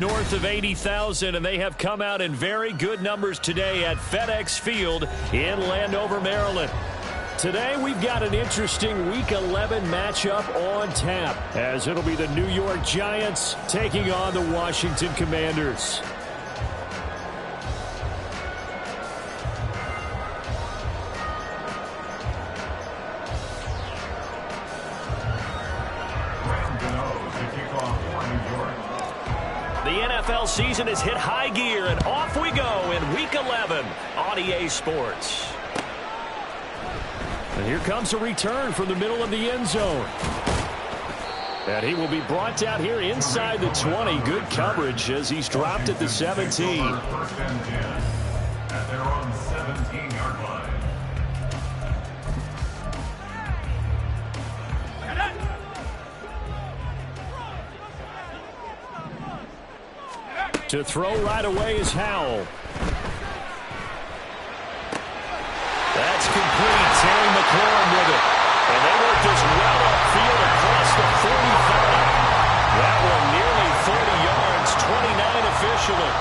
North of 80,000, and they have come out in very good numbers today at FedEx Field in Landover, Maryland. Today we've got an interesting Week 11 matchup on tap, as it'll be the New York Giants taking on the Washington Commanders. The NFL season has hit high gear, and off we go in Week 11 on EA Sports. And here comes a return from the middle of the end zone. And he will be brought down here inside the 20. Good coverage as he's dropped at the 17. At their own 17-yard line. To throw right away is Howell. That's complete. Terry McLaurin with it. And they work this well upfield across the 45. That one nearly 40 yards, 29 officially.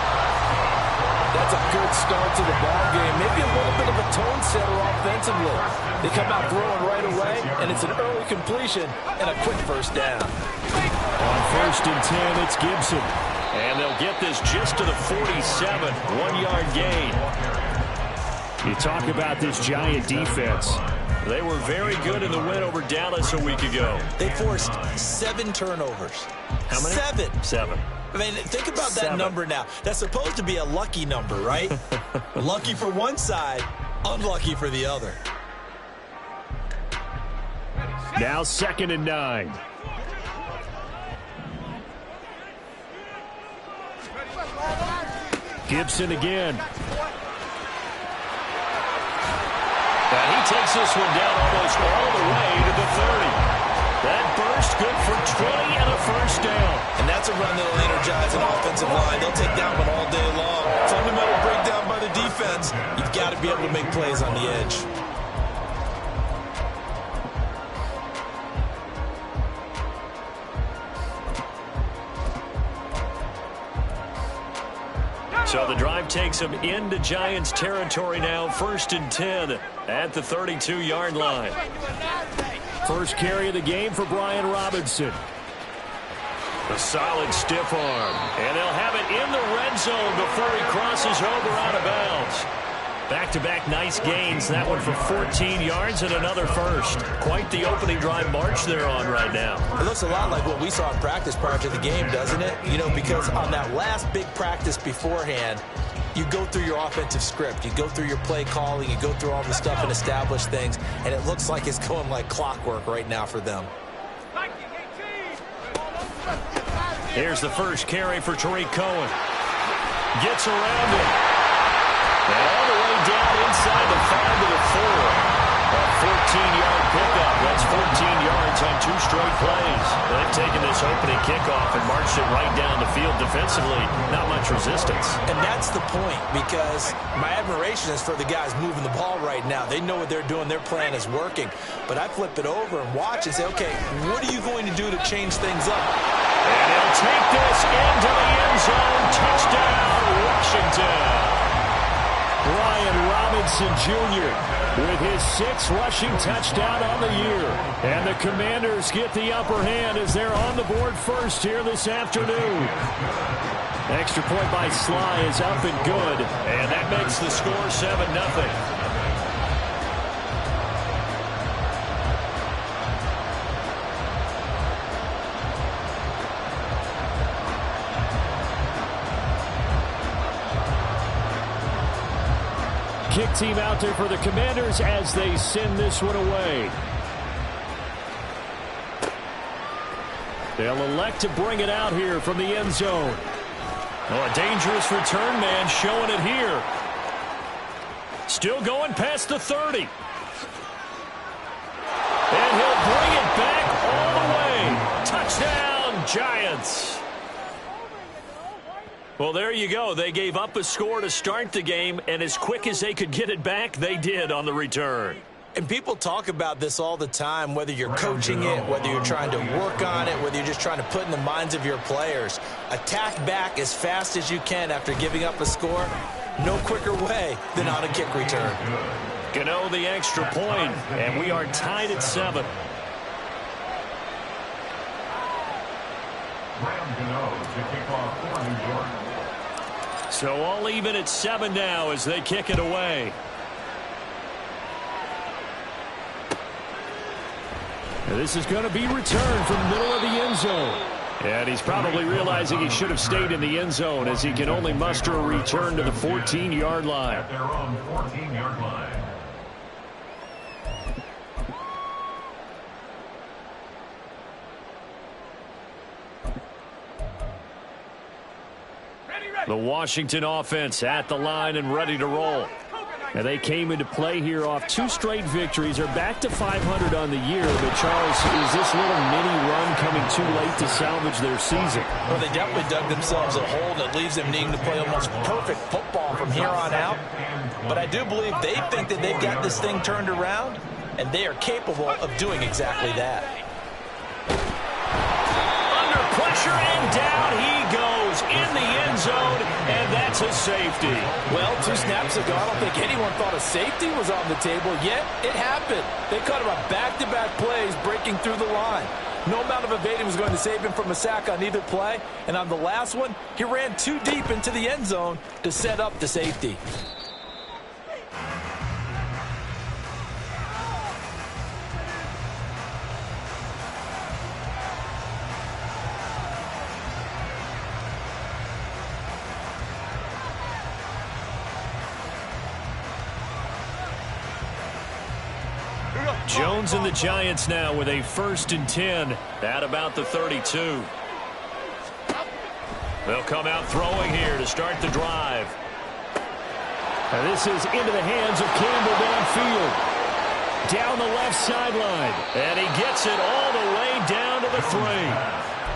That's a good start to the ball game. Maybe a little bit of a tone setter offensively. They come out throwing right away, and it's an early completion and a quick first down. On 1st and 10, it's Gibson. And they'll get this just to the 47, 1-yard gain. You talk about this Giant defense. They were very good in the win over Dallas a week ago. They forced 7 turnovers. How many? 7. I mean, think about that number now. That's supposed to be a lucky number, right? Lucky for one side, unlucky for the other. Now 2nd and 9. Gibson again. And he takes this one down almost all the way to the 30. That burst good for 20 and a first down. And that's a run that'll energize an offensive line. They'll take that one all day long. Fundamental breakdown by the defense. You've got to be able to make plays on the edge. So the drive takes them into Giants territory now. 1st and 10 at the 32-yard line. First carry of the game for Brian Robinson. A solid stiff arm. And they'll have it in the red zone before he crosses over out of bounds. Back-to-back nice gains. That one for 14 yards and another first. Quite the opening drive march they're on right now. It looks a lot like what we saw in practice prior to the game, doesn't it? You know, because on that last big practice beforehand, you go through your offensive script. You go through your play calling. You go through all the stuff and establish things. And it looks like it's going like clockwork right now for them. Here's the first carry for Tariq Cohen. Gets around it. And all the way down inside the 5 to the 4. A 14-yard pickup. That's 14 yards on 2 straight plays. They've taken this opening kickoff and marched it right down the field defensively. Not much resistance. And that's the point, because my admiration is for the guys moving the ball right now. They know what they're doing. Their plan is working. But I flip it over and watch and say, okay, what are you going to do to change things up? And he'll take this into the end zone. Touchdown, Washington. Brian Robinson Jr. with his 6th rushing touchdown on the year. And the Commanders get the upper hand as they're on the board first here this afternoon. Extra point by Sly is up and good. And that makes the score 7-0. Kick team out there for the Commanders as they send this one away. They'll elect to bring it out here from the end zone. Oh, a dangerous return man showing it here. Still going past the 30. And he'll bring it back all the way. Touchdown, Giants. Well, there you go. They gave up a score to start the game, and as quick as they could get it back, they did on the return. And people talk about this all the time, whether you're coaching it, whether you're trying to work on it, whether you're just trying to put in the minds of your players. Attack back as fast as you can after giving up a score. No quicker way than on a kick return. Gano the extra point, and we are tied at 7. So all even at 7 now as they kick it away. This is going to be returned from the middle of the end zone. And he's probably realizing he should have stayed in the end zone as he can only muster a return to the 14-yard line. At their own 14-yard line. The Washington offense at the line and ready to roll. And they came into play here off 2 straight victories. They're back to 500 on the year. But, Charles, is this little mini run coming too late to salvage their season? Well, they definitely dug themselves a hole that leaves them needing to play almost perfect football from here on out. But I do believe they think that they've got this thing turned around, and they are capable of doing exactly that. Under pressure, and down he goes in the end zone, and that's a safety. Well, 2 snaps ago, I don't think anyone thought a safety was on the table, yet it happened. They caught him on back-to-back plays breaking through the line. No amount of evading was going to save him from a sack on either play, and on the last one, he ran too deep into the end zone to set up the safety. Jones and the Giants now with a 1st and 10 at about the 32. They'll come out throwing here to start the drive. And this is into the hands of Campbell downfield. Down the left sideline. And he gets it all the way down to the 3.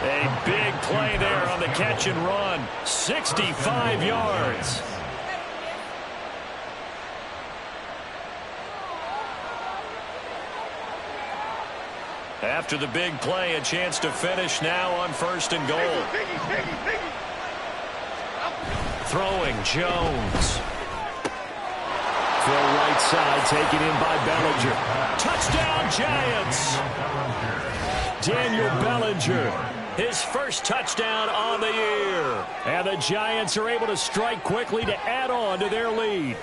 A big play there on the catch and run. 65 yards. After the big play, a chance to finish now on 1st and goal. Throwing Jones. Throw right side, taken in by Bellinger. Touchdown, Giants! Daniel Bellinger, his first touchdown on the year. And the Giants are able to strike quickly to add on to their lead.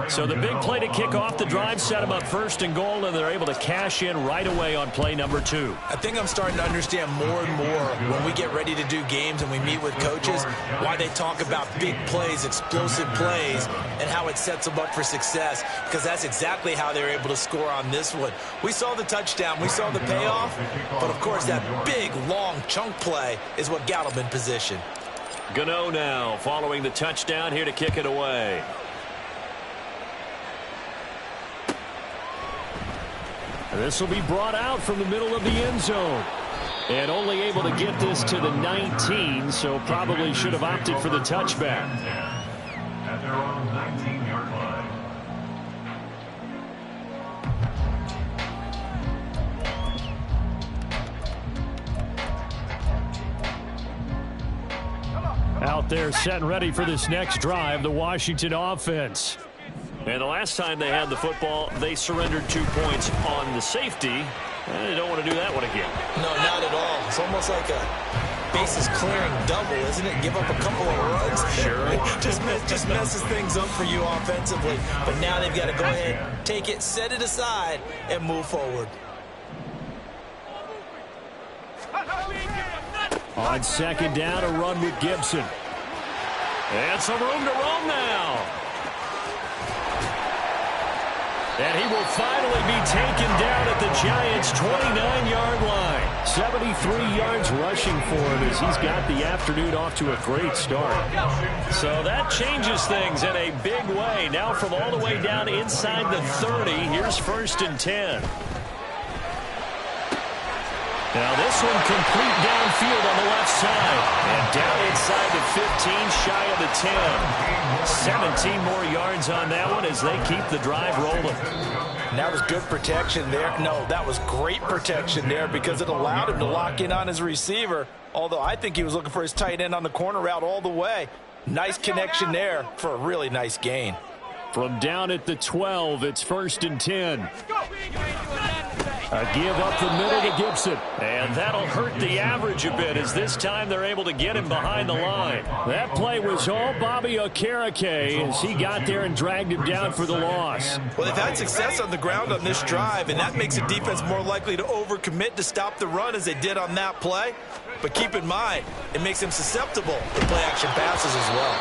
So the big play to kick off the drive set them up 1st and goal, and they're able to cash in right away on play number 2. I think I'm starting to understand more and more when we get ready to do games and we meet with coaches why they talk about big plays, explosive plays, and how it sets them up for success, because that's exactly how they're able to score on this one. We saw the touchdown. We saw the payoff. But, of course, that big, long chunk play is what got them in position. Gano now following the touchdown here to kick it away. This will be brought out from the middle of the end zone. And only able to get this to the 19, so probably should have opted for the touchback. At their own 19-yard line. Out there set and ready for this next drive, the Washington offense. And the last time they had the football, they surrendered 2 points on the safety. And they don't want to do that one again. No, not at all. It's almost like a bases clearing double, isn't it? Give up a couple of runs. Sure. just messes things up for you offensively. But now they've got to go ahead, take it, set it aside, and move forward. On 2nd down, a run with Gibson. And some room to roam now. And he will finally be taken down at the Giants' 29-yard line. 73 yards rushing for him as he's got the afternoon off to a great start. So that changes things in a big way. Now from all the way down inside the 30, here's 1st and 10. Now this one complete downfield on the left side. And down inside the shy of the 10. 17 more yards on that one as they keep the drive rolling. And that was good protection there. No, that was great protection there because it allowed him to lock in on his receiver, although I think he was looking for his tight end on the corner route all the way. Nice connection there for a really nice gain. From down at the 12, it's 1st and 10. A give up the middle to Gibson. And that'll hurt the average a bit as this time they're able to get him behind the line. That play was all Bobby Okereke as he got there and dragged him down for the loss. Well, they've had success on the ground on this drive, and that makes the defense more likely to overcommit to stop the run as they did on that play. But keep in mind, it makes them susceptible to play-action passes as well.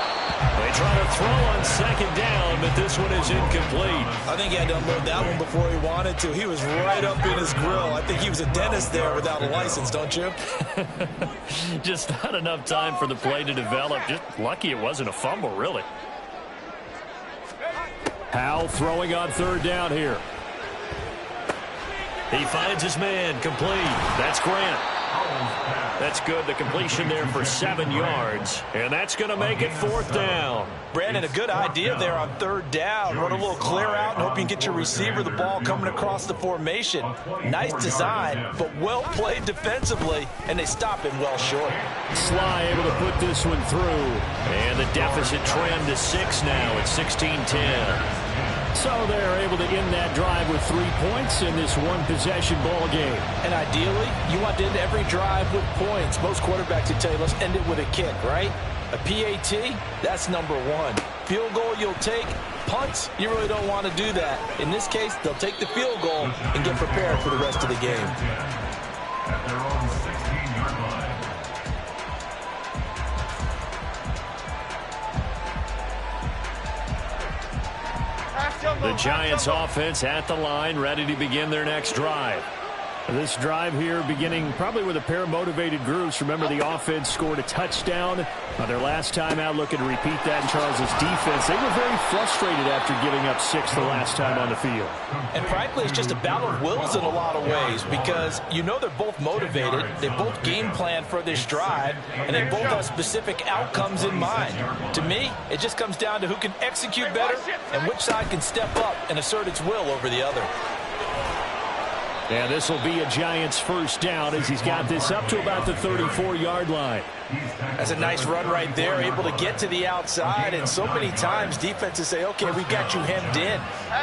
They try to throw on 2nd down, but this one is incomplete. I think he had to unload that one before he wanted to. He was right up in his grill. I think he was a dentist there without a license, don't you? Just not enough time for the play to develop. Just lucky it wasn't a fumble, really. Howell throwing on 3rd down here. He finds his man, complete. That's Grant. That's good. The completion there for 7 yards. And that's going to make it 4th down. Brandon, a good idea there on 3rd down. Run a little clear out and hope you can get your receiver the ball coming across the formation. Nice design, but well played defensively, and they stop him well short. Sly able to put this one through. And the deficit trend to 6 now at 16-10. So they're able to end that drive with 3 points in this one-possession ball game. And ideally, you want to end every drive with points. Most quarterbacks would tell you, let's end it with a kick, right? A PAT, that's number 1. Field goal you'll take. Punts, you really don't want to do that. In this case, they'll take the field goal and get prepared for the rest of the game. At their own 16-yard line. The Giants offense at the line, ready to begin their next drive. This drive here beginning probably with a pair of motivated groups. Remember, the offense scored a touchdown on their last time out. Looking to repeat that in Charles's defense. They were very frustrated after giving up 6 the last time on the field. And frankly, it's just a battle of wills in a lot of ways because you know they're both motivated. They both game plan for this drive, and they both have specific outcomes in mind. To me, it just comes down to who can execute better and which side can step up and assert its will over the other. And this will be a Giants 1st down as he's got this up to about the 34-yard line. That's a nice run right there, able to get to the outside. And so many times defenses say, okay, we got you hemmed in.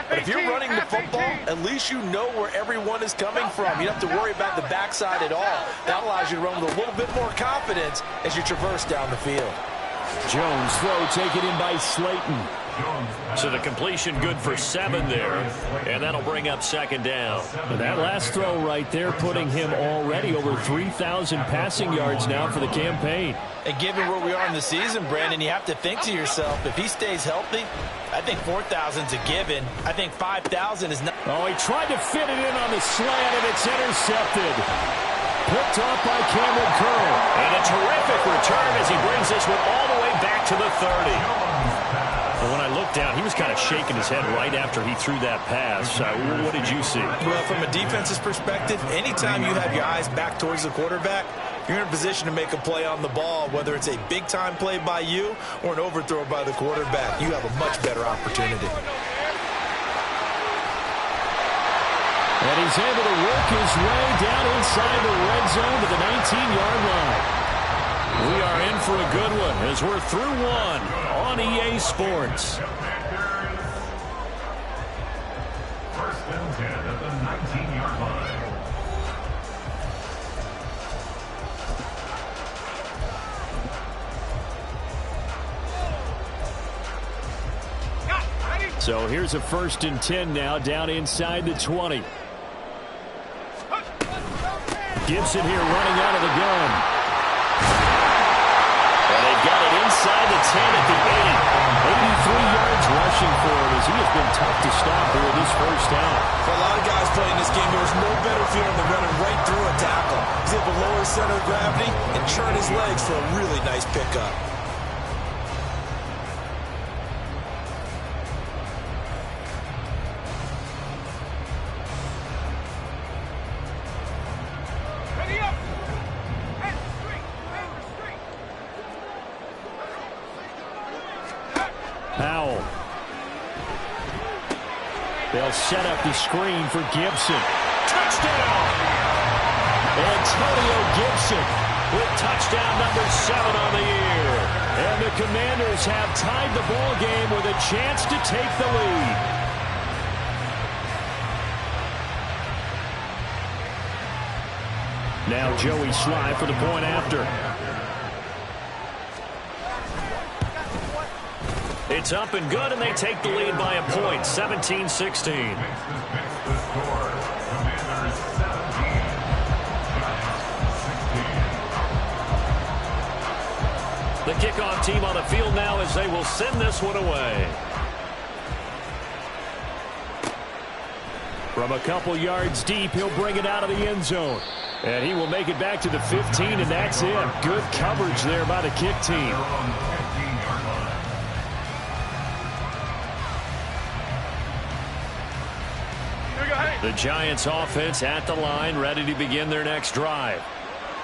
But if you're running the football, at least you know where everyone is coming from. You don't have to worry about the backside at all. That allows you to run with a little bit more confidence as you traverse down the field. Jones throw taken in by Slayton. So the completion good for 7 there, and that'll bring up 2nd down. And that last throw right there putting him already over 3,000 passing yards now for the campaign. And given where we are in the season, Brandon, you have to think to yourself, if he stays healthy, I think 4,000's a given. I think 5,000 is not. Oh, he tried to fit it in on the slant, and it's intercepted. Picked off by Cameron Curl. And a terrific return as he brings this one all the way back to the 30. But when I looked down, he was kind of shaking his head right after he threw that pass. What did you see? Well, from a defense's perspective, anytime you have your eyes back towards the quarterback, you're in a position to make a play on the ball, whether it's a big-time play by you or an overthrow by the quarterback. You have a much better opportunity. And he's able to work his way down inside the red zone to the 19-yard line. We are in for a good one as we're through 1 on EA Sports. 1st and 10 at the 19-yard line. So here's a 1st and 10 now down inside the 20. Gibson here running out of the gun. Got it inside the 10 at the 80. 83 yards rushing for him as he has been tough to stop here this 1st down. For a lot of guys playing this game, there's no better feeling than running right through a tackle. He's able to lower his center of gravity and churn his legs for a really nice pickup. Powell. They'll set up the screen for Gibson. Touchdown! Antonio Gibson with touchdown number 7 on the year. And the Commanders have tied the ball game with a chance to take the lead. Now Joey Sly for the point after. It's up and good, and they take the lead by a point, 17-16. The kickoff team on the field now as they will send this one away. From a couple yards deep, he'll bring it out of the end zone. And he will make it back to the 15, and that's it. Good coverage there by the kick team. The Giants offense at the line, ready to begin their next drive.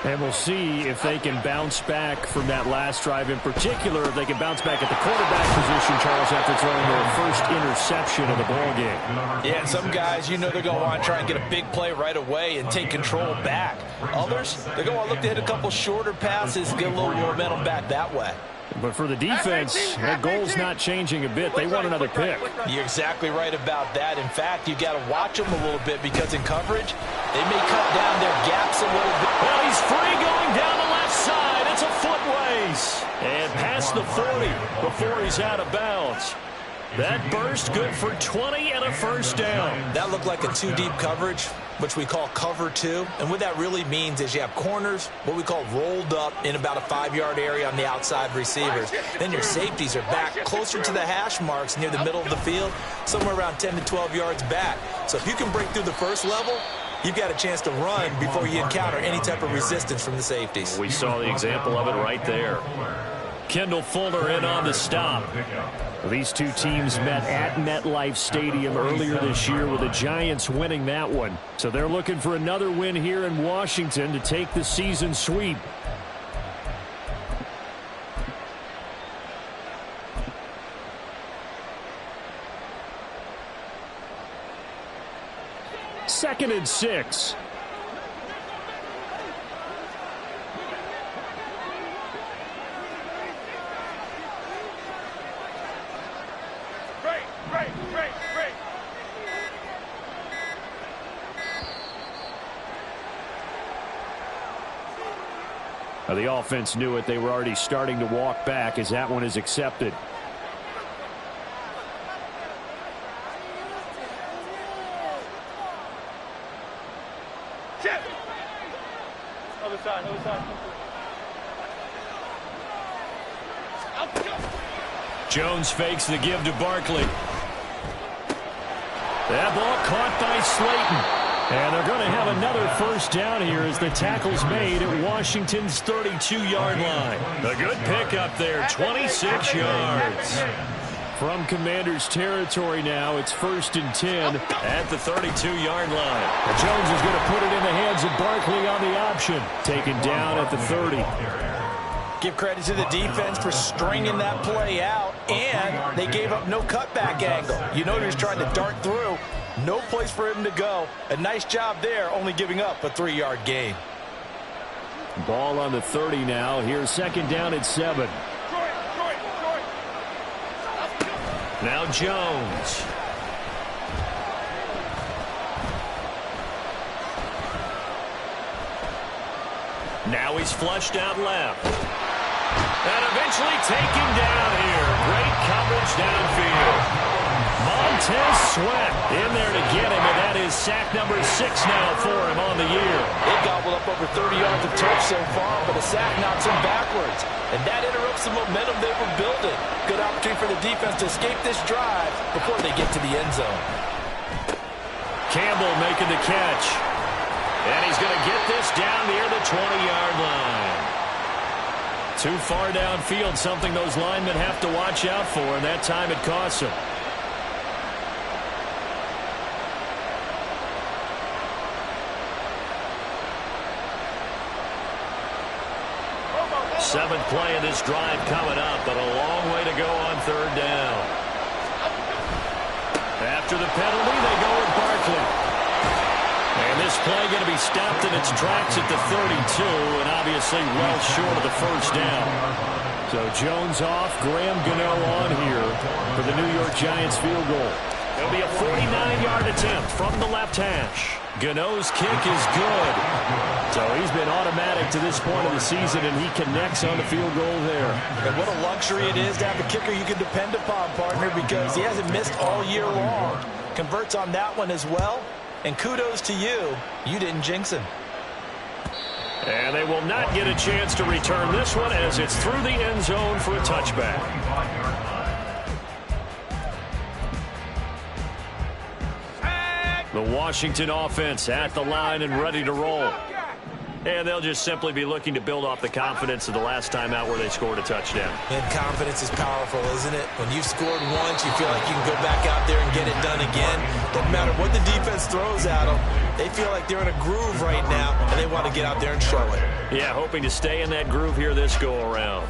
And we'll see if they can bounce back from that last drive, in particular, if they can bounce back at the quarterback position, Charles, after throwing their first interception of the ball game. Yeah, and some guys, you know they're going to want to try and get a big play right away and take control back. Others, they're going to want to look to hit a couple shorter passes, get a little momentum back that way. But for the defense, that goal's not changing a bit. They want another pick. You're exactly right about that. In fact, you got to watch them a little bit because in coverage, they may cut down their gaps a little bit. Well, he's free going down the left side. It's a foot race. And past the 40 before he's out of bounds. That burst good for 20 and a first down. That looked like a two-deep coverage, which we call cover two. And what that really means is you have corners, what we call rolled up in about a 5-yard area on the outside receivers. Then your safeties are back closer to the hash marks near the middle of the field, somewhere around 10 to 12 yards back. So if you can break through the first level, you've got a chance to run before you encounter any type of resistance from the safeties. We saw the example of it right there. Kendall Fuller in on the stop. These two teams met at MetLife Stadium earlier this year with the Giants winning that one. So they're looking for another win here in Washington to take the season sweep. Second and 6. The offense knew it. They were already starting to walk back as that one is accepted. Other side, other side. Jones fakes the give to Barkley. That ball caught by Slayton. And they're going to have another first down here as the tackle's made at Washington's 32-yard line. A good pickup there, 26 yards. From Commanders territory now, it's 1st and 10 at the 32-yard line. Jones is going to put it in the hands of Barkley on the option. Taken down at the 30. Give credit to the defense for stringing that play out, and they gave up no cutback angle. You know he was trying to dart through. No place for him to go. A nice job there, only giving up a 3-yard gain. Ball on the 30 now. Here's 2nd down at 7. Now Jones. Now he's flushed out left. And eventually taken down here. Great coverage downfield. Montez Sweat in there to get him, and that is sack number 6 now for him on the year. They gobbled up over 30 yards of turf so far, but a sack knocks him backwards. And that interrupts the momentum they were building. Good opportunity for the defense to escape this drive before they get to the end zone. Campbell making the catch. And he's going to get this down near the 20-yard line. Too far downfield, something those linemen have to watch out for, and that time it costs them. 7 important play in this drive coming up, but a long way to go on third down. After the penalty, they go with Barkley. And this play going to be stopped in its tracks at the 32, and obviously well short of the first down. So Jones off, Graham Gano on here for the New York Giants field goal. It'll be a 49-yard attempt from the left hash. Gano's kick is good. So he's been automatic to this point of the season, and he connects on the field goal there. And what a luxury it is to have a kicker you can depend upon, partner, because he hasn't missed all year long. Converts on that one as well. And kudos to you. You didn't jinx him. And they will not get a chance to return this one as it's through the end zone for a touchback. The Washington offense at the line and ready to roll. And they'll just simply be looking to build off the confidence of the last time out where they scored a touchdown. And confidence is powerful, isn't it? When you've scored once, you feel like you can go back out there and get it done again. Doesn't matter what the defense throws at them. They feel like they're in a groove right now, and they want to get out there and show it. Yeah, hoping to stay in that groove here this go-around.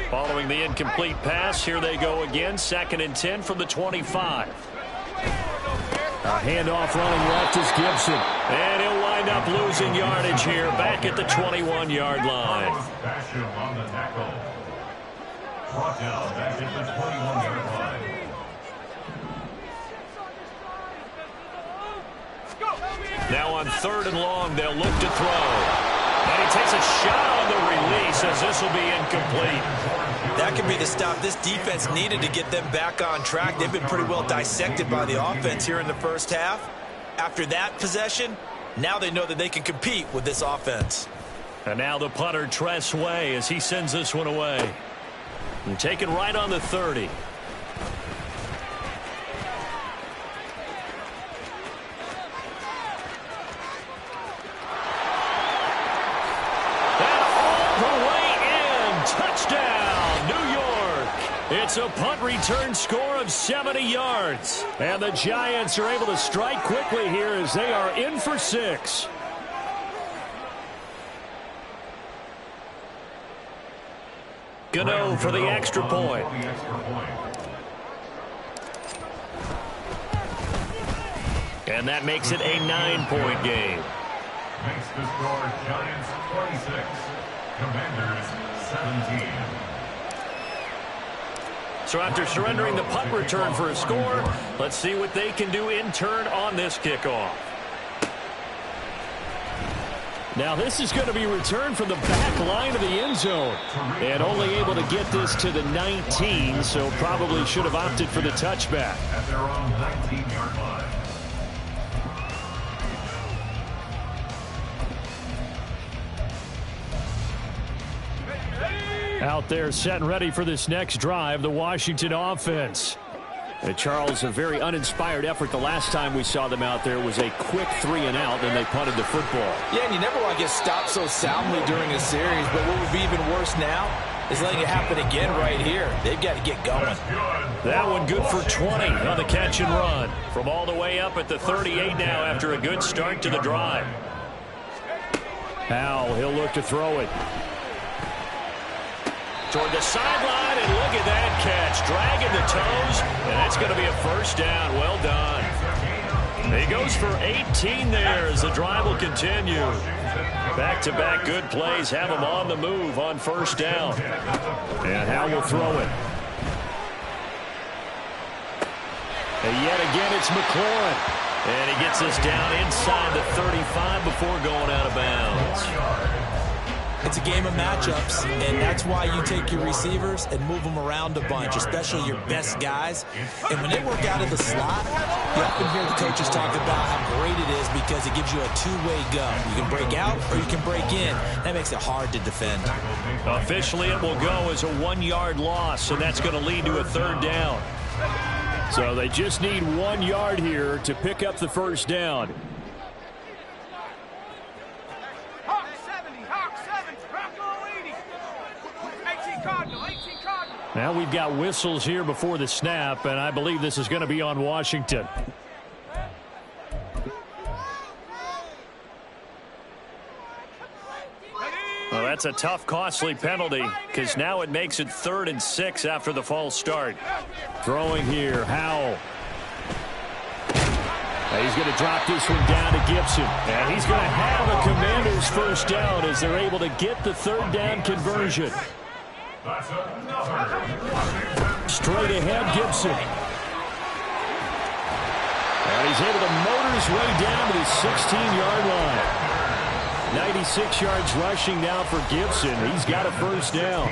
Following the incomplete pass, here they go again. 2nd and 10 from the 25. A handoff running left is Gibson. And he'll wind up losing yardage here back at the 21-yard line. Basham on the tackle. Brought down back at the 21-yard line. Now on 3rd and long, they'll look to throw. And he takes a shot on the release as this will be incomplete. That could be the stop this defense needed to get them back on track. They've been pretty well dissected by the offense here in the first half. After that possession, now they know that they can compete with this offense. And now the punter, Tress Way, as he sends this one away. And taken right on the 30. It's a punt return score of 70 yards. And the Giants are able to strike quickly here as they are in for 6. Gano for the extra point. And that makes it a 9-point game. Makes the score Giants 26, Commanders 17. So after surrendering the punt return for a score, let's see what they can do in turn on this kickoff. Now this is going to be returned from the back line of the end zone. And only able to get this to the 19, so probably should have opted for the touchback. At their own 19-yard line. Out there set and ready for this next drive, the Washington offense. And Charles, a very uninspired effort the last time we saw them out there was a quick 3-and-out, and they punted the football. Yeah, and you never want to get stopped so soundly during a series, but what would be even worse now is letting it happen again right here. They've got to get going. That one good for 20 on the catch and run. From all the way up at the 38 now after a good start to the drive. Howell, he'll look to throw it. Toward the sideline, and look at that catch. Dragging the toes, and that's going to be a first down. Well done. He goes for 18 there as the drive will continue. Back-to-back good plays have him on the move on first down. And Howell will throw it. And yet again, it's McLaurin. And he gets us down inside the 35 before going out of bounds. It's a game of matchups, and that's why you take your receivers and move them around a bunch, especially your best guys. And when they work out of the slot, you often hear the coaches talk about how great it is because it gives you a two-way go. You can break out or you can break in. That makes it hard to defend. Officially, it will go as a 1-yard loss, and that's going to lead to a third down. So they just need 1 yard here to pick up the first down. Now we've got whistles here before the snap, and I believe this is going to be on Washington. Well, That's a tough, costly penalty because now it makes it 3rd and 6 after the false start. Throwing here, Howell. He's going to drop this one down to Gibson. And he's going to have a Commanders first down as they're able to get the 3rd down conversion. Straight ahead, Gibson. And he's able to motor his way down to the 16-yard line. 96 yards rushing now for Gibson. He's got a first down.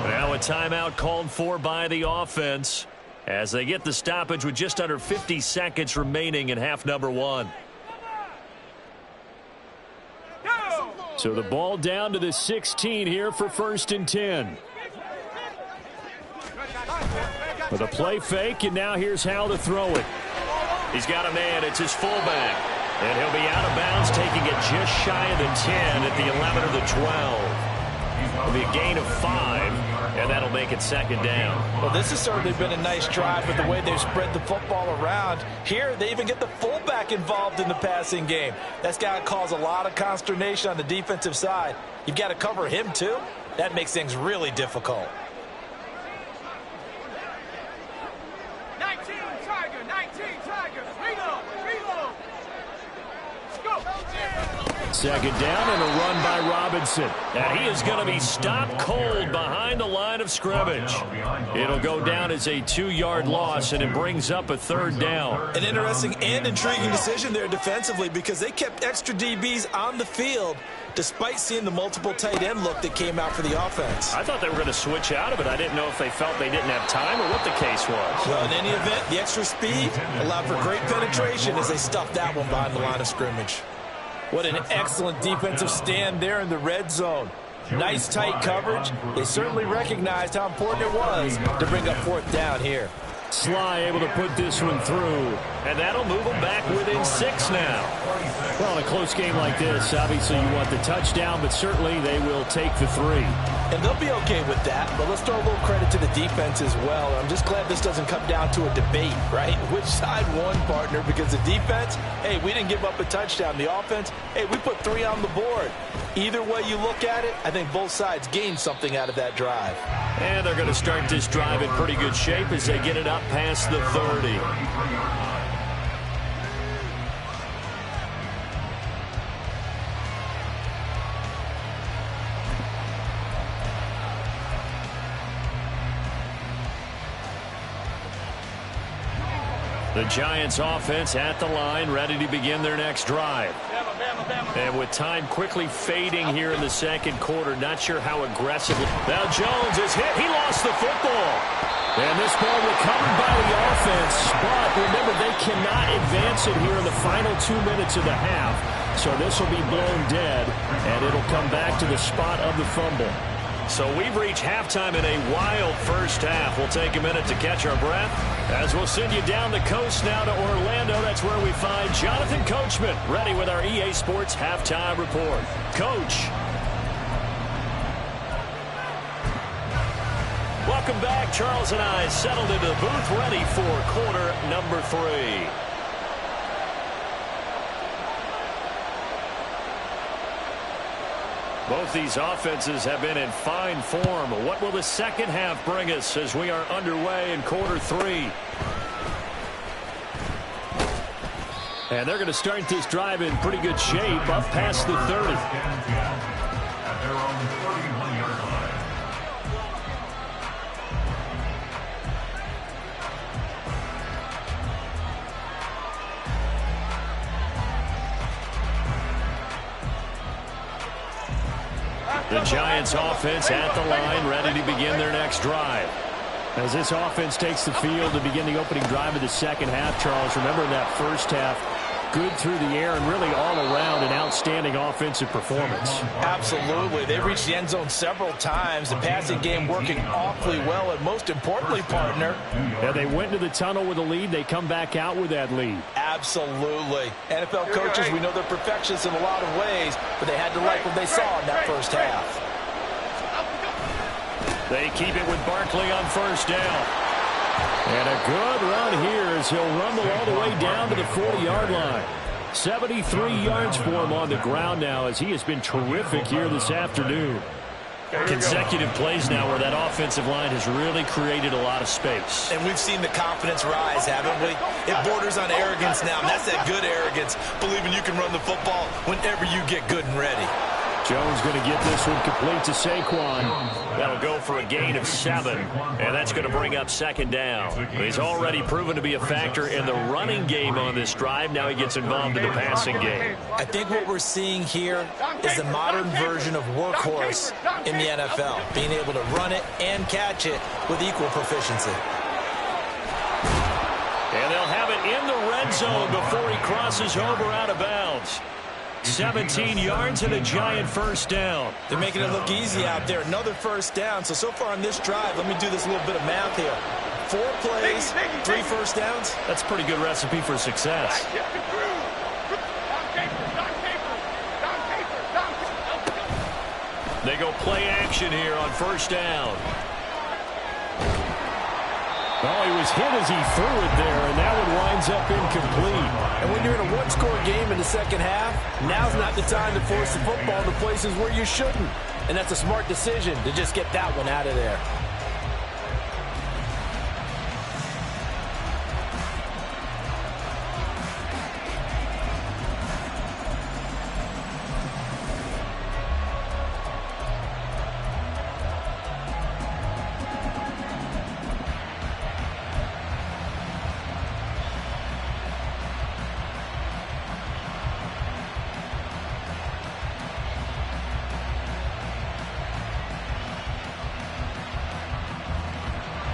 Now a timeout called for by the offense as they get the stoppage with just under 50 seconds remaining in half number 1. So the ball down to the 16 here for 1st and 10. With a play fake, and now here's how to throw it. He's got a man. It's his fullback. And he'll be out of bounds, taking it just shy of the 10 at the 11 or the 12. It'll be a gain of 5, and that'll make it 2nd down. Well, this has certainly been a nice drive with the way they've spread the football around. Here, they even get the fullback involved in the passing game. That's got to cause a lot of consternation on the defensive side. You've got to cover him, too. That makes things really difficult. 19 Tiger, reload. 2nd down and a run by Robinson. And he is going to be stopped cold behind the line of scrimmage. It'll go down as a 2-yard loss, and it brings up a 3rd down. An interesting and intriguing decision there defensively because they kept extra DBs on the field despite seeing the multiple tight end look that came out for the offense. I thought they were going to switch out of it. I didn't know if they felt they didn't have time or what the case was. Well, in any event, the extra speed allowed for great penetration as they stuffed that one behind the line of scrimmage. What an excellent defensive stand there in the red zone. Nice tight coverage. They certainly recognized how important it was to bring up 4th down here. Sly able to put this one through, and that'll move them back within 6 now. Well, in a close game like this, obviously you want the touchdown, but certainly they will take the 3. And they'll be okay with that, but let's throw a little credit to the defense as well. I'm just glad this doesn't come down to a debate, right? Which side won, partner? Because the defense, hey, we didn't give up a touchdown. The offense, hey, we put 3 on the board. Either way you look at it, I think both sides gained something out of that drive. And they're going to start this drive in pretty good shape as they get it up past the 30. The Giants offense at the line, ready to begin their next drive. And with time quickly fading here in the 2nd quarter, not sure how aggressively. Now Jones is hit. He lost the football. And this ball recovered by the offense. But remember, they cannot advance it here in the final 2 minutes of the half. So this will be blown dead, and it'll come back to the spot of the fumble. So we've reached halftime in a wild first half. We'll take a minute to catch our breath as we'll send you down the coast now to Orlando. That's where we find Jonathan Coachman ready with our EA Sports Halftime Report. Coach. Welcome back. Charles and I settled into the booth ready for quarter number 3. Both these offenses have been in fine form. What will the 2nd half bring us as we are underway in quarter 3? And they're going to start this drive in pretty good shape up past the 30. The Giants offense at the line, ready to begin their next drive. As this offense takes the field to begin the opening drive of the 2nd half, Charles, remember in that first half, good through the air and really all around an outstanding offensive performance. Absolutely. They reached the end zone several times. The passing game working awfully well, and most importantly, partner. Yeah, they went into the tunnel with a lead. They come back out with that lead. Absolutely. NFL coaches, we know they're perfectionists in a lot of ways, but they had to like what they saw in that first half. They keep it with Barkley on first down. And a good run here as he'll rumble all the way down to the 40-yard line. 73 yards for him on the ground now as he has been terrific here this afternoon. Consecutive plays now where that offensive line has really created a lot of space. And we've seen the confidence rise, haven't we? It borders on arrogance now, and that's that good arrogance, believing you can run the football whenever you get good and ready. Jones going to get this one complete to Saquon. That'll go for a gain of 7, and that's going to bring up second down. He's already proven to be a factor in the running game on this drive. Now he gets involved in the passing game. I think what we're seeing here is the modern version of workhorse in the NFL, being able to run it and catch it with equal proficiency. And they'll have it in the red zone before he crosses over out of bounds. 17 yards and a giant first down. They're making it look easy out there. Another first down. So far on this drive, let me do this little bit of math here. 4 plays, 3 first downs. That's a pretty good recipe for success. They go play action here on first down. Oh, he was hit as he threw it there, and that one winds up incomplete. And when you're in a one-score game in the second half, now's not the time to force the football to places where you shouldn't. And that's a smart decision to just get that one out of there.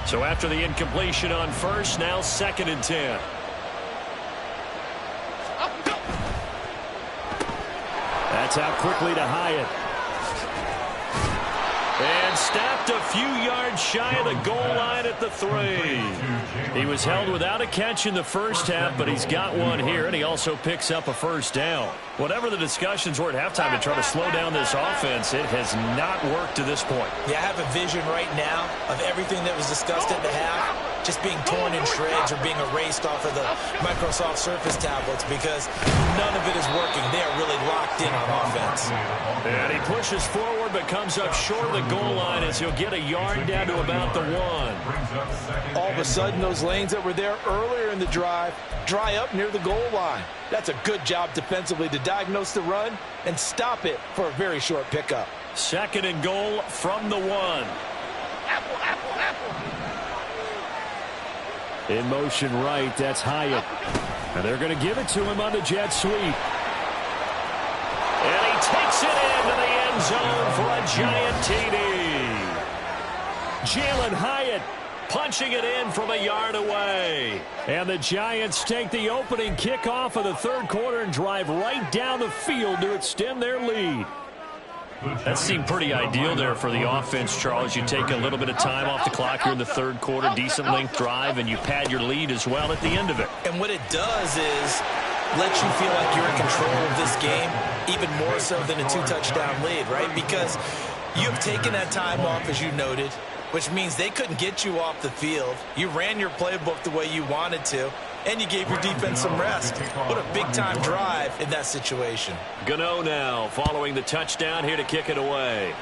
So after the incompletion on first, now 2nd and 10. That's out quickly to Hyatt. And stopped a few yards shy of the goal line at the 3. He was held without a catch in the first half, but he's got one here, and he also picks up a first down. Whatever the discussions were at halftime to try to slow down this offense, it has not worked to this point. Yeah, I have a vision right now of everything that was discussed at the half just being torn in shreds or being erased off of the Microsoft Surface tablets because none of it is working. They are really locked in on offense. And he pushes forward but comes up short of the goal line as he'll get a yard down to about the 1. All of a sudden, those lanes that were there earlier in the drive dry up near the goal line. That's a good job defensively to diagnose the run and stop it for a very short pickup. 2nd and goal from the 1. Apple, apple, apple. In motion right, that's Hyatt. And they're going to give it to him on the jet sweep. And he takes it into the end zone for a giant TD. Jalen Hyatt punching it in from a yard away. And the Giants take the opening kickoff of the 3rd quarter and drive right down the field to extend their lead. That seemed pretty ideal there for the offense, Charles. You take a little bit of time off the clock here in the 3rd quarter, decent length drive, and you pad your lead as well at the end of it. And what it does is let you feel like you're in control of this game, even more so than a 2-touchdown lead, right? Because you've taken that time off, as you noted, which means they couldn't get you off the field. You ran your playbook the way you wanted to, and you gave your defense some rest. What a big-time drive in that situation. Gano now following the touchdown here to kick it away.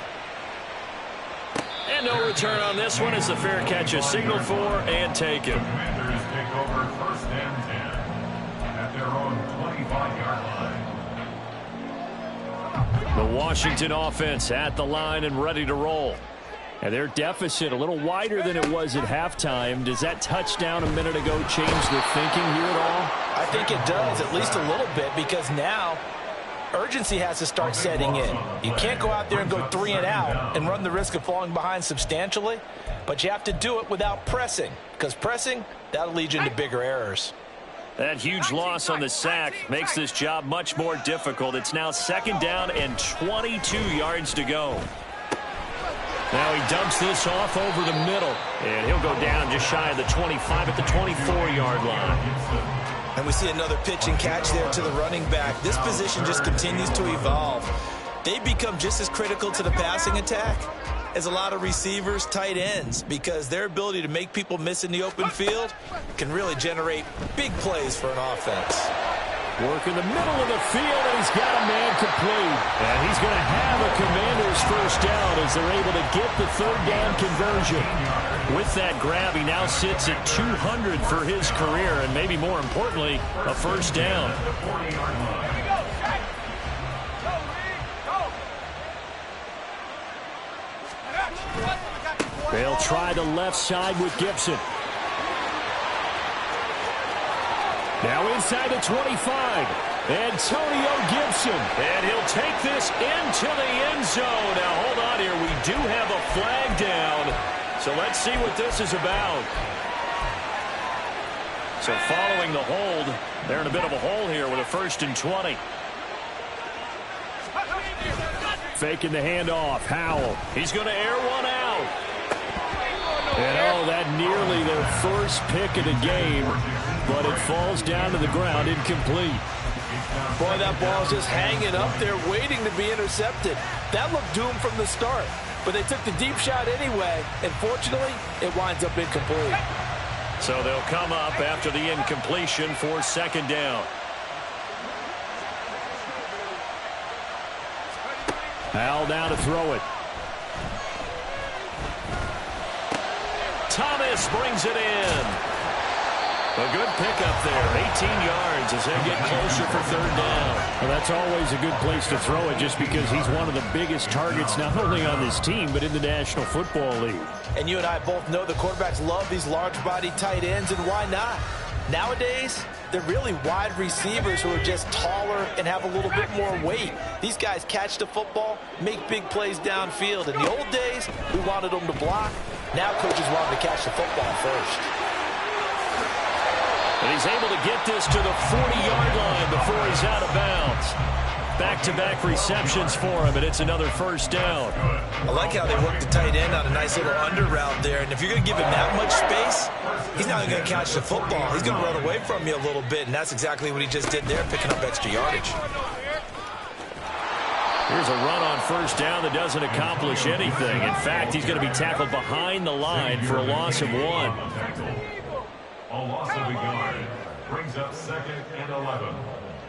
And no return on this one as the fair catch is signaled for and taken. Commanders take over 1st and 10 at their own 25-yard line. The Washington offense at the line and ready to roll. And their deficit a little wider than it was at halftime. Does that touchdown a minute ago change the thinking here at all? I think it does, at least a little bit, because now urgency has to start setting in. You can't go out there and go 3 and out and run the risk of falling behind substantially, but you have to do it without pressing, because pressing, that'll lead you into bigger errors. That huge loss on the sack makes this job much more difficult. It's now 2nd down and 22 yards to go. Now he dumps this off over the middle, and he'll go down just shy of the 25 at the 24-yard line. And we see another pitch and catch there to the running back. This position just continues to evolve. They become just as critical to the passing attack as a lot of receivers, tight ends, because their ability to make people miss in the open field can really generate big plays for an offense. Work in the middle of the field, and he's got a man complete. And he's going to have a Commanders first down as they're able to get the third down conversion. With that grab, he now sits at 200 for his career, and maybe more importantly, a first down. They'll try the left side with Gibson. Now inside the 25, Antonio Gibson. And he'll take this into the end zone. Now, hold on here. We do have a flag down. So let's see what this is about. So following the hold, they're in a bit of a hole here with a 1st and 20. Faking the handoff. Howell. He's going to air one out. And, that nearly their first pick of the game, but it falls down to the ground incomplete. Boy, that ball's just hanging up there waiting to be intercepted. That looked doomed from the start, but they took the deep shot anyway, and fortunately, it winds up incomplete. So they'll come up after the incompletion for 2nd down. Howell now to throw it. Thomas brings it in. A good pickup there, 18 yards as they get closer for 3rd down. Well, that's always a good place to throw it just because he's one of the biggest targets not only on this team but in the National Football League. And you and I both know the quarterbacks love these large-body tight ends, and why not? Nowadays, they're really wide receivers who are just taller and have a little bit more weight. These guys catch the football, make big plays downfield. In the old days, we wanted them to block. Now coaches want them to catch the football first. And he's able to get this to the 40-yard line before he's out of bounds. Back-to-back receptions for him, and it's another first down. I like how they work the tight end on a nice little under route there. And if you're going to give him that much space, he's not going to catch the football. He's going to run away from you a little bit, and that's exactly what he just did there, picking up extra yardage. Here's a run on first down that doesn't accomplish anything. In fact, he's going to be tackled behind the line for a loss of 1. A loss of a yard brings up 2nd and 11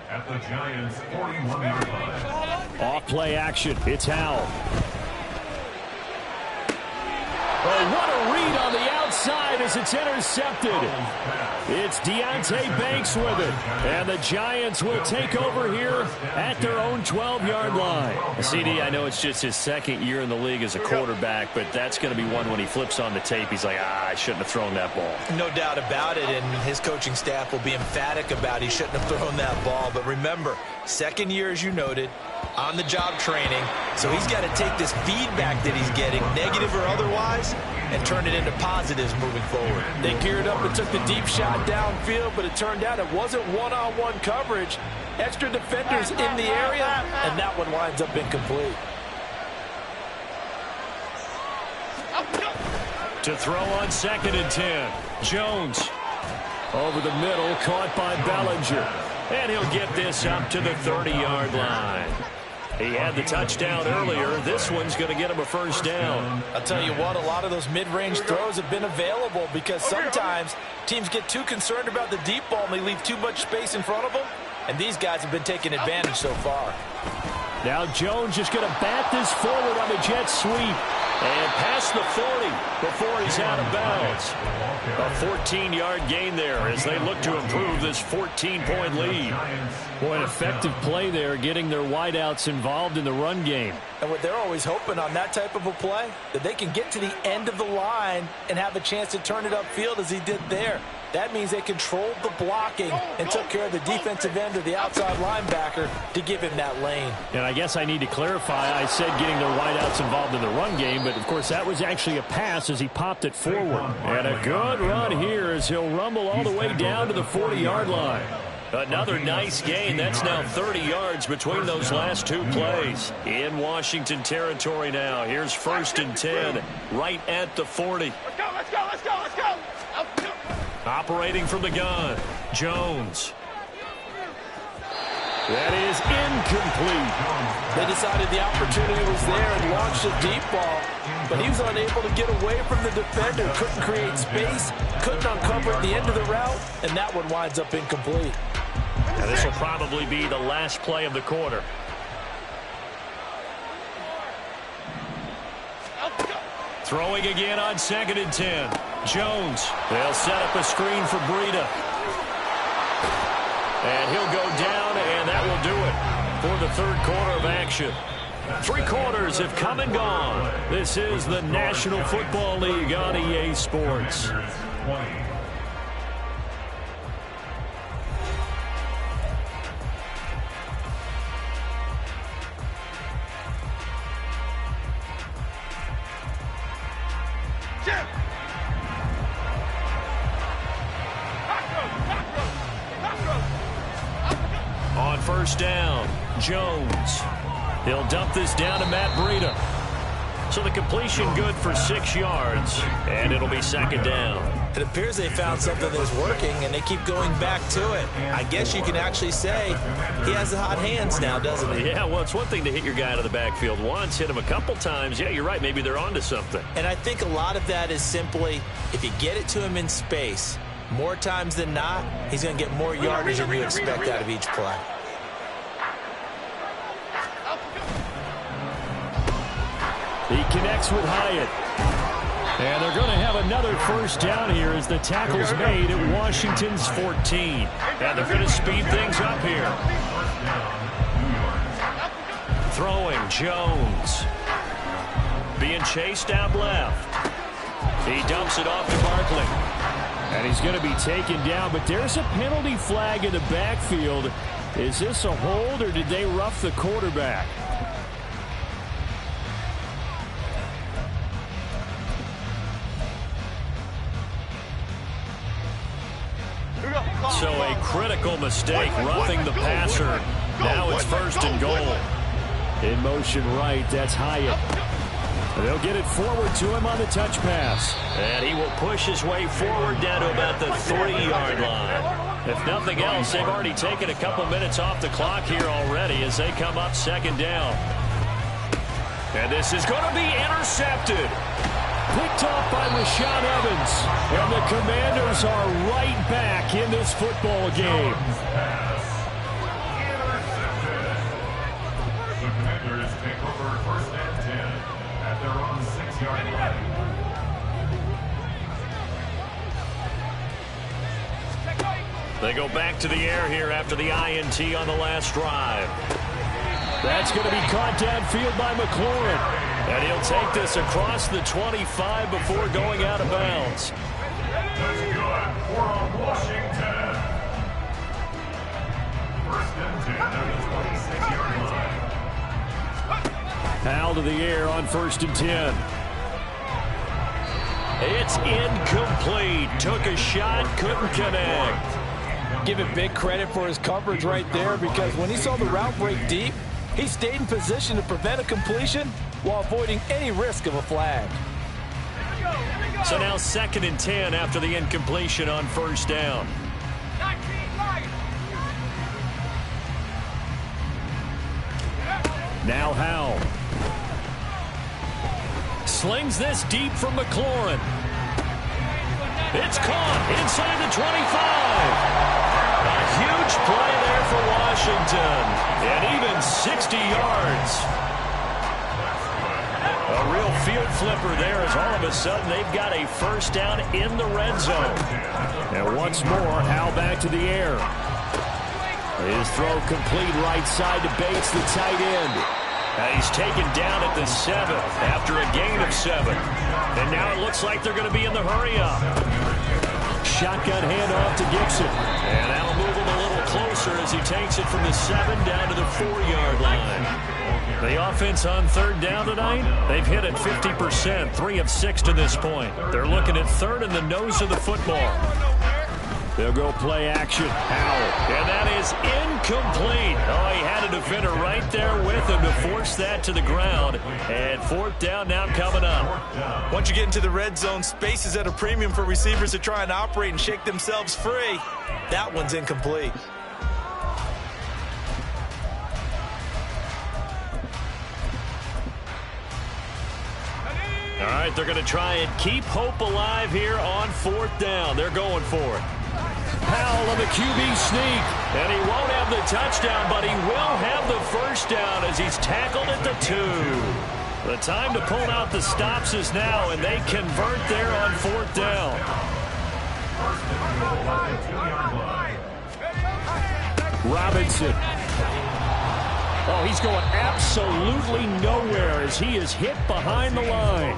at the Giants' 41-yard line. Off play action. It's Howell. Oh, what a read on the outside as it's intercepted. It's Deonte Banks with it. And the Giants will take over here at their own 12-yard line. CD, I know it's just his 2nd year in the league as a quarterback, but that's going to be one when he flips on the tape. He's like, I shouldn't have thrown that ball. No doubt about it, and his coaching staff will be emphatic about he shouldn't have thrown that ball. But remember, 2nd year, as you noted, on-the-job training. So he's got to take this feedback that he's getting, negative or otherwise, and turn it into positives moving forward. They geared up and took the deep shot downfield, but it turned out it wasn't one-on-one coverage. Extra defenders in the area, and that one winds up incomplete. To throw on 2nd and 10. Jones over the middle, caught by Bellinger. And he'll get this up to the 30-yard line. He had the touchdown earlier. This one's going to get him a first down. I'll tell you what, a lot of those mid-range throws have been available because sometimes teams get too concerned about the deep ball and they leave too much space in front of them. And these guys have been taking advantage so far. Now Jones just going to bat this forward on the jet sweep. And past the 40 before he's out of bounds. A 14-yard gain there as they look to improve this 14-point lead. Boy, an effective play there, getting their wideouts involved in the run game. And what they're always hoping on that type of a play, that they can get to the end of the line and have a chance to turn it upfield as he did there. That means they controlled the blocking and took care of the defensive end or the outside linebacker to give him that lane. And I guess I need to clarify, I said getting their wideouts involved in the run game, but of course that was actually a pass as he popped it forward. And a good run here as he'll rumble all the way down to the 40-yard line. Another nice gain. That's now 30 yards between those last two plays. In Washington territory now. Here's 1st and 10 right at the 40. Let's go, let's go, let's go, let's go. Operating from the gun, Jones. That is incomplete. They decided the opportunity was there and launched a deep ball, but he was unable to get away from the defender. Couldn't create space, couldn't uncover at the end of the route, and that one winds up incomplete. And this will probably be the last play of the quarter. Throwing again on 2nd and 10. Jones. They'll set up a screen for Breida. And he'll go down, and that will do it for the third quarter of action. 3 quarters have come and gone. This is the National Football League on EA Sports. On first down, Jones. He'll dump this down to Matt Breida. So the completion good for 6 yards, and it'll be 2nd down. It appears they found something that's working, and they keep going back to it. I guess you can actually say he has the hot hands now, doesn't he? Yeah, well, it's one thing to hit your guy out of the backfield once, hit him a couple times. Yeah, you're right. Maybe they're onto something. And I think a lot of that is simply if you get it to him in space, more times than not, he's going to get more yardage than you expect out of each play. He connects with Hyatt. And they're going to have another first down here as the tackle's made at Washington's 14. And they're going to speed things up here. Throwing, Jones. Being chased out left. He dumps it off to Barkley. And he's going to be taken down, but there's a penalty flag in the backfield. Is this a hold, or did they rough the quarterback? So a critical mistake, roughing the passer. Now it's 1st and goal. In motion right, that's Hyatt. They'll get it forward to him on the touch pass. And he will push his way forward down to about the 3-yard line. If nothing else, they've already taken a couple minutes off the clock here already as they come up 2nd down. And this is going to be intercepted. Picked off by Rashaan Evans. And the Commanders are right back in this football game. The Commanders take over 1st and 10 at their own 6-yard line. They go back to the air here after the INT on the last drive. That's going to be caught downfield by McLaurin. And he'll take this across the 25 before going out of bounds. That's good for Washington. 1st and 10 at the 26-yard line. Howell to the air on 1st and 10. It's incomplete. Took a shot, couldn't connect. Give him big credit for his coverage right there, because when he saw the route break deep, he stayed in position to prevent a completion while avoiding any risk of a flag. So now 2nd and 10 after the incompletion on 1st down. Now Howell. Slings this deep from McLaurin. It's caught inside the 25. A huge play there for Washington. And even 60 yards. A real field flipper there as all of a sudden they've got a first down in the red zone. And once more, Howell back to the air. His throw complete right side to Bates, the tight end. And he's taken down at the 7 after a gain of 7. And now it looks like they're going to be in the hurry-up. Shotgun handoff to Gibson. And that'll move him a little closer as he takes it from the 7 down to the 4-yard line. The offense on 3rd down tonight, they've hit it 50%, 3 of 6 to this point. They're looking at 3rd in the nose of the football. They'll go play action. Howell. And that is incomplete. Oh, he had a defender right there with him to force that to the ground. And 4th down now coming up. Once you get into the red zone, space is at a premium for receivers to try and operate and shake themselves free. That one's incomplete. All right, they're going to try and keep hope alive here on 4th down. They're going for it. Howell on the QB sneak. And he won't have the touchdown, but he will have the first down as he's tackled at the 2. The time to pull out the stops is now, and they convert there on 4th down. Robinson. Oh, he's going absolutely nowhere as he is hit behind the line.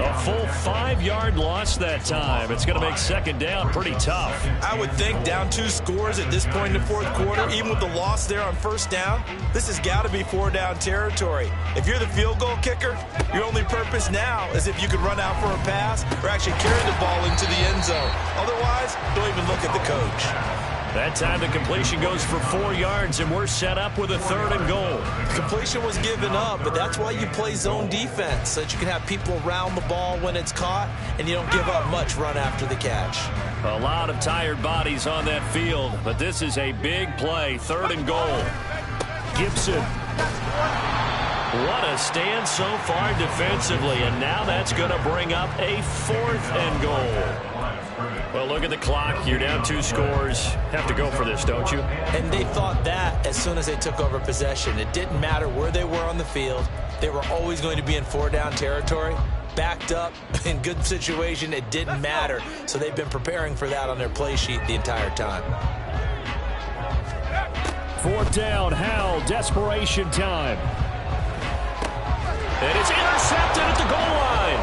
A full 5-yard loss that time. It's going to make 2nd down pretty tough. I would think down 2 scores at this point in the 4th quarter, even with the loss there on 1st down, this has got to be 4-down territory. If you're the field goal kicker, your only purpose now is if you could run out for a pass or actually carry the ball into the end zone. Otherwise, don't even look at the coach. That time the completion goes for 4 yards, and we're set up with a 3rd and goal. Completion was given up, but that's why you play zone defense, so that you can have people around the ball when it's caught, and you don't give up much run after the catch. A lot of tired bodies on that field, but this is a big play, 3rd and goal. Gibson. What a stand so far defensively, and now that's going to bring up a 4th and goal. Well, look at the clock. You're down 2 scores. Have to go for this, don't you? And they thought that as soon as they took over possession. It didn't matter where they were on the field. They were always going to be in 4-down territory. Backed up, in good situation, it didn't matter. So they've been preparing for that on their play sheet the entire time. 4th down, Howell, desperation time. And it's intercepted at the goal line.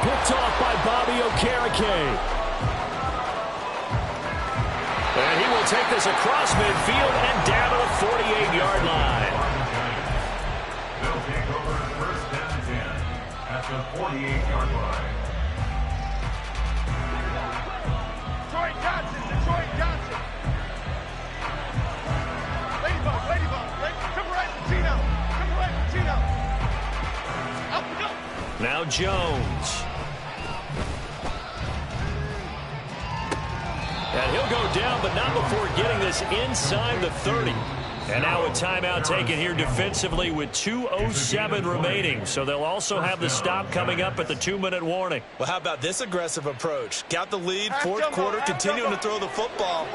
Picked off by Bobby Okereke. And he will take this across midfield and down to the 48-yard line. They'll take over 1st and 10 at the 48-yard line. Detroit Johnson, Detroit Johnson. Ladybug. Come right, Pacino. Up we go. Now Jones. And he'll go down, but not before getting this inside the 30. And now a timeout taken here defensively with 2:07 remaining. So they'll also have the stop coming up at the 2-minute warning. Well, how about this aggressive approach? Got the lead, 4th quarter, continuing to throw the football.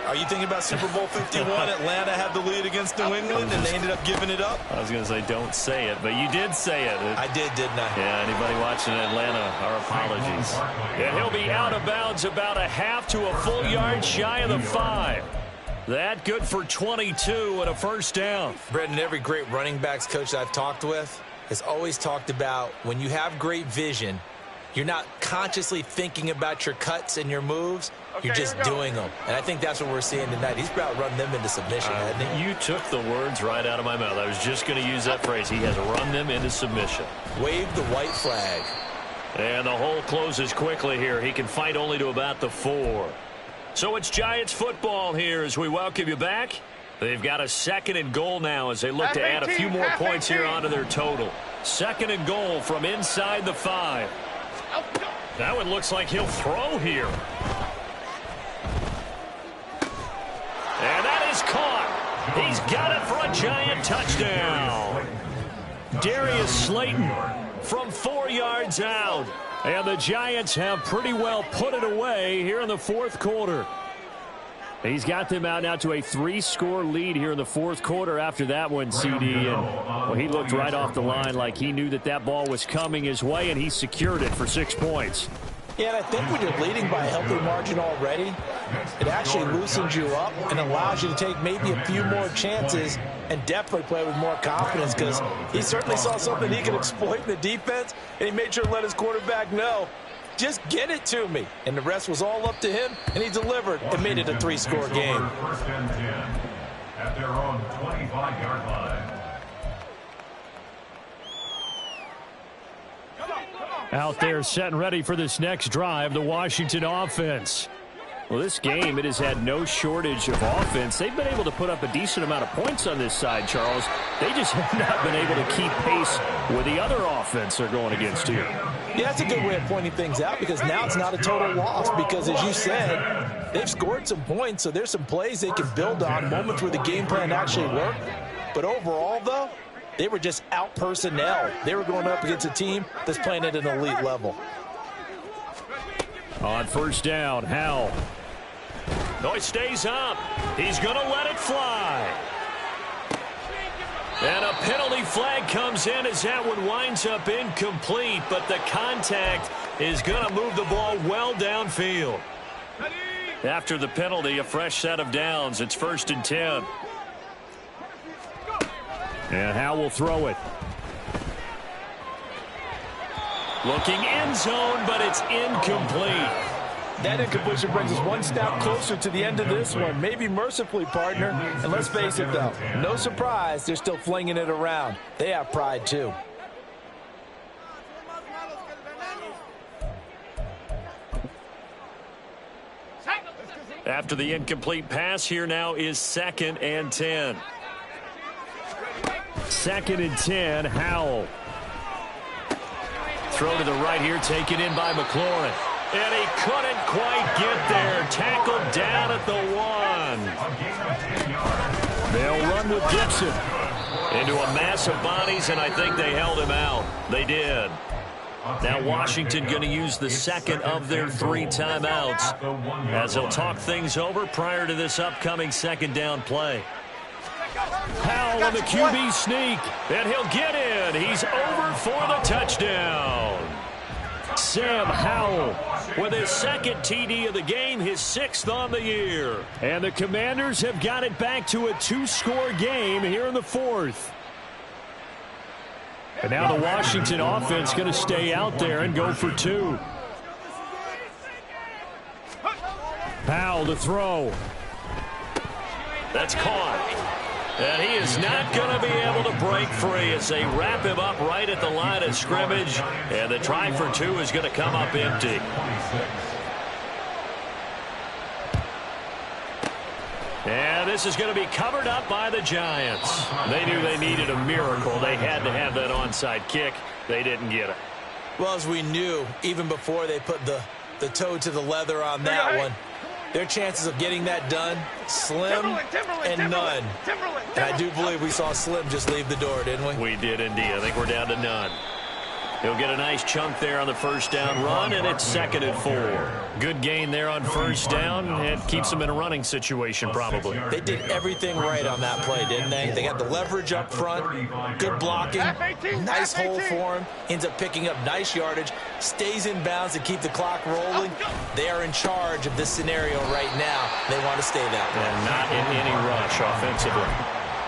Are you thinking about Super Bowl 51? Atlanta had the lead against New England, and they ended up giving it up? I was going to say don't say it, but you did say it. I did, didn't I? Yeah, anybody watching Atlanta, our apologies. And he'll be out of bounds about a half to a full yard shy of the 5. That good for 22 and a 1st down. Brendan, every great running backs coach I've talked with has always talked about when you have great vision, you're not consciously thinking about your cuts and your moves. You're just doing them. And I think that's what we're seeing tonight. He's about run them into submission, hasn't he? You took the words right out of my mouth. I was just going to use that phrase. He has run them into submission. Wave the white flag. And the hole closes quickly here. He can fight only to about the 4. So it's Giants football here as we welcome you back. They've got a 2nd and goal now as they look to add a few more points here onto their total. 2nd and goal from inside the 5. That one looks like he'll throw here. And that is caught. He's got it for a Giant touchdown. Darius Slayton from 4 yards out. And the Giants have pretty well put it away here in the 4th quarter. He's got them out now to a 3-score lead here in the 4th quarter after that one, CD. And well, he looked right off the line like he knew that that ball was coming his way, and he secured it for 6 points. Yeah, and I think when you're leading by a healthy margin already, it actually loosens you up and allows you to take maybe a few more chances and definitely play with more confidence, because he certainly saw something he could exploit in the defense, and he made sure to let his quarterback know, just get it to me. And the rest was all up to him, and he delivered and made it a 3-score game. 1st and 10 at their own 25-yard line. Out there set and ready for this next drive, the Washington offense. Well, this game, it has had no shortage of offense. They've been able to put up a decent amount of points on this side, Charles. They just have not been able to keep pace with the other offense they're going against here. Yeah, that's a good way of pointing things out, because now it's not a total loss, because as you said, they've scored some points, so there's some plays they can build on, moments where the game plan actually worked. But overall, though, they were just out-personnel. They were going up against a team that's playing at an elite level. On 1st down, Howell. No, he stays up. He's going to let it fly. And a penalty flag comes in as that one winds up incomplete, but the contact is going to move the ball well downfield. After the penalty, a fresh set of downs. It's 1st and 10. And Howe will throw it. Looking end zone, but it's incomplete. That incompletion brings us one step closer to the end of this one. Maybe mercifully, partner. And let's face it, though, no surprise, they're still flinging it around. They have pride, too. After the incomplete pass, here now is 2nd and 10. 2nd and 10, Howell. Throw to the right here, taken in by McLaurin. And he couldn't quite get there. Tackled down at the 1. They'll run with Gibson. Into a mass of bodies, and I think they held him out. They did. Now Washington going to use the second of their 3 timeouts as they'll talk things over prior to this upcoming 2nd down play. Howell on the QB sneak. And he'll get in. He's over for the touchdown. Sam Howell with his 2nd TD of the game, his 6th on the year. And the Commanders have got it back to a 2-score game here in the 4th. And now the Washington offense going to stay out there and go for 2. Powell to throw. That's caught. And he is not going to be able to break free as they wrap him up right at the line of scrimmage. And the try for 2 is going to come up empty. And this is going to be covered up by the Giants. They knew they needed a miracle. They had to have that onside kick. They didn't get it. Well, as we knew, even before they put the toe to the leather on that one, their chances of getting that done, slim and none. And I do believe we saw Slim just leave the door, didn't we? We did indeed. I think we're down to none. He'll get a nice chunk there on the 1st down run, and it's 2nd and 4. Good gain there on 1st down. It keeps them in a running situation, probably. They did everything right on that play, didn't they? They got the leverage up front, good blocking, nice hole for him, ends up picking up nice yardage, stays in bounds to keep the clock rolling. They are in charge of this scenario right now. They want to stay that way. And not in any rush offensively.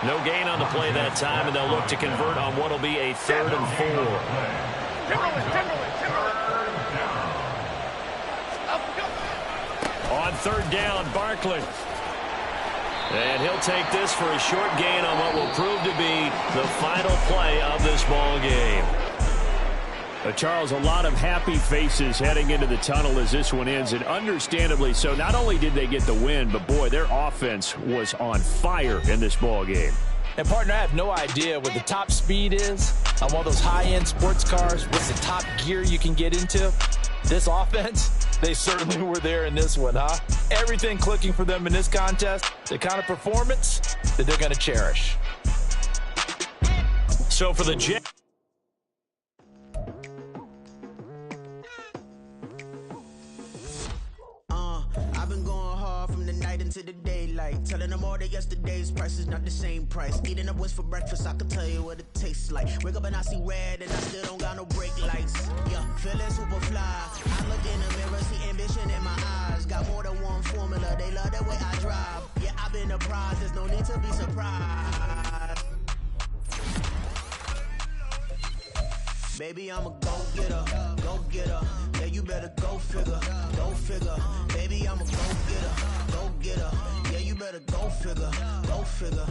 No gain on the play that time, and they'll look to convert on what will be a 3rd and 4. On 3rd down, Barkley. And he'll take this for a short gain on what will prove to be the final play of this ball game. Charles, a lot of happy faces heading into the tunnel as this one ends, and understandably so. Not only did they get the win, but boy, their offense was on fire in this ball game. And, partner, I have no idea what the top speed is on one of those high-end sports cars. What's the top gear you can get into? This offense, they certainly were there in this one, huh? Everything clicking for them in this contest, the kind of performance that they're going to cherish. So for the Jets. I've been going hard from the night into the daylight, telling them all that yesterday's price is not the same price. Eating up what's for breakfast, I can tell you what it tastes like. Wake up and I see red and I still don't got no brake lights. Yeah, feeling super fly. I look in the mirror, see ambition in my eyes. Got more than one formula, they love the way I drive. Yeah, I've been a prize, there's no need to be surprised. Baby, I'm a go-getter, go-getter. Yeah, you better go figure, go figure. Baby, I'm a go-getter, go-getter. Yeah, you better go figure, go figure.